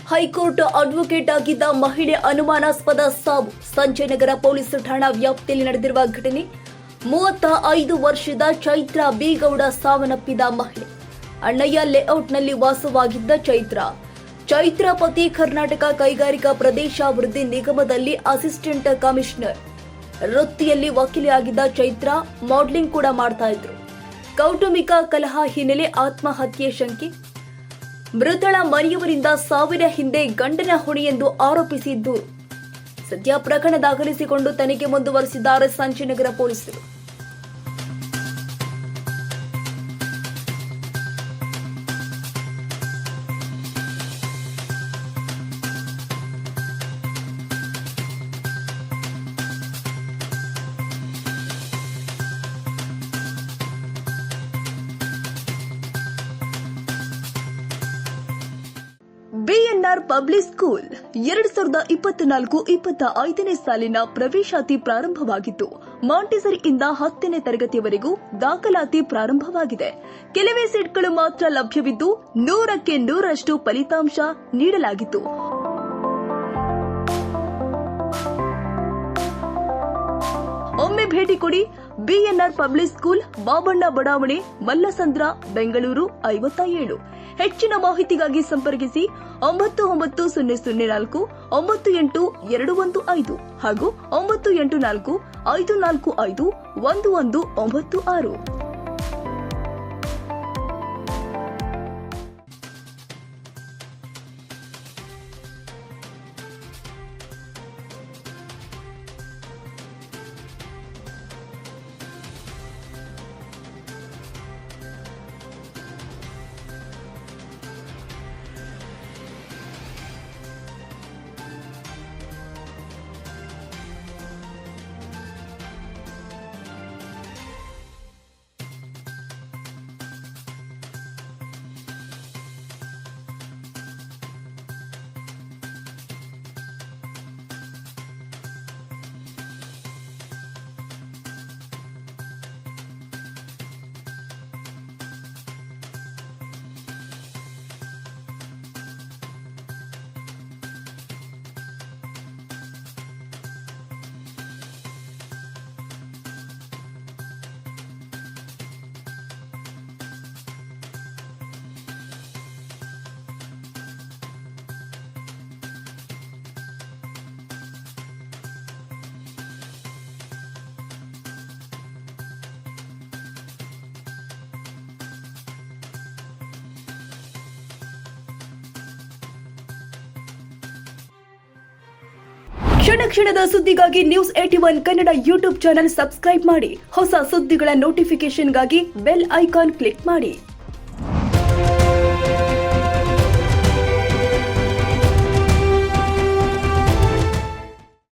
High court advocate ಆಗಿದ್ದ ಮಹಿಳೆ ಅನುಮಾನಾಸ್ಪದ ಸಾವು. ಸಂಜಯನಗರ ಪೊಲೀಸ್ ಠಾಣಾ ವ್ಯಾಪ್ತಿಯಲ್ಲಿ ನಡೆದಿರುವ ಘಟನೆ. 35 ವರ್ಷದ ಚೈತ್ರ ಬಿ ಗೌಡ ಸಾವನ್ನಪ್ಪಿದ ಮಹಿಳೆ. ಅಣ್ಣಯ್ಯ ಲೇಔಟ್ನಲ್ಲಿ ವಾಸವಾಗಿದ್ದ ಚೈತ್ರ ಪತಿ ಕರ್ನಾಟಕ ಕೈಗಾರಿಕಾ ಪ್ರದೇಶಾಭಿವೃದ್ಧಿ ನಿಗಮದಲ್ಲಿ ಅಸಿಸ್ಟೆಂಟ್ ಕಮಿಷನರ್. ವೃತ್ತಿಯಲ್ಲಿ ವಕೀಲೆಯಾಗಿದ್ದ ಚೈತ್ರ ಮಾಡೆಲಿಂಗ್ ಕೂಡ ಮಾಡ್ತಾ ಇದ್ರು. ಕೌಟುಂಬಿಕ ಕಲಹ ಹಿನ್ನೆಲೆ ಆತ್ಮಹತ್ಯೆ ಶಂಕೆ. ಮೃತಳ ಮನೆಯವರಿಂದ ಸಾವಿನ ಹಿಂದೆ ಗಂಡನ ಹೊಣೆ ಎಂದು ಆರೋಪಿಸಿದ್ದು. ಸದ್ಯ ಪ್ರಕರಣ ದಾಖಲಿಸಿಕೊಂಡು ತನಿಖೆ ಮುಂದುವರೆಸಿದ್ದಾರೆ ಸಂಜಯನಗರ ಪೊಲೀಸರು. ಬಿಎನ್ಆರ್ ಪಬ್ಲಿಕ್ ಸ್ಕೂಲ್ 2024-25ನೇ ಸಾಲಿನ ಪ್ರವೇಶಾತಿ ಪ್ರಾರಂಭವಾಗಿದ್ದು, ಮಾಂಟೆಸರಿಯಿಂದ 10ನೇ ತರಗತಿಯವರೆಗೂ ದಾಖಲಾತಿ ಪ್ರಾರಂಭವಾಗಿದೆ. ಕೆಲವೇ ಸೀಟ್ಗಳು ಮಾತ್ರ ಲಭ್ಯವಿದ್ದು 100ಕ್ಕೆ 100ರಷ್ಟು ಫಲಿತಾಂಶ ನೀಡಲಾಗಿತ್ತು. ಒಮ್ಮೆ ಭೇಟಿ ಕೊಡಿ. ಬಿಎನ್ಆರ್ ಪಬ್ಲಿಕ್ ಸ್ಕೂಲ್, ಬಾಬಣ್ಣ ಬಡಾವಣೆ, ಮಲ್ಲಸಂದ್ರ, ಬೆಂಗಳೂರು 57. ಹೆಚ್ಚಿನ ಮಾಹಿತಿಗಾಗಿ ಸಂಪರ್ಕಿಸಿ 9900498215 ಹಾಗೂ 9845451196. ಕ್ಷಣದ ಸುದ್ದಿಗಾಗಿ news 81 Kannada YouTube channel subscribe ಮಾಡಿ. ಹೊಸ ಸುದ್ದಿಗಳ ನೋಟಿಫಿಕೇಶನ್ಗಾಗಿ ಬೆಲ್ ಐಕಾನ್ ಕ್ಲಿಕ್ ಮಾಡಿ.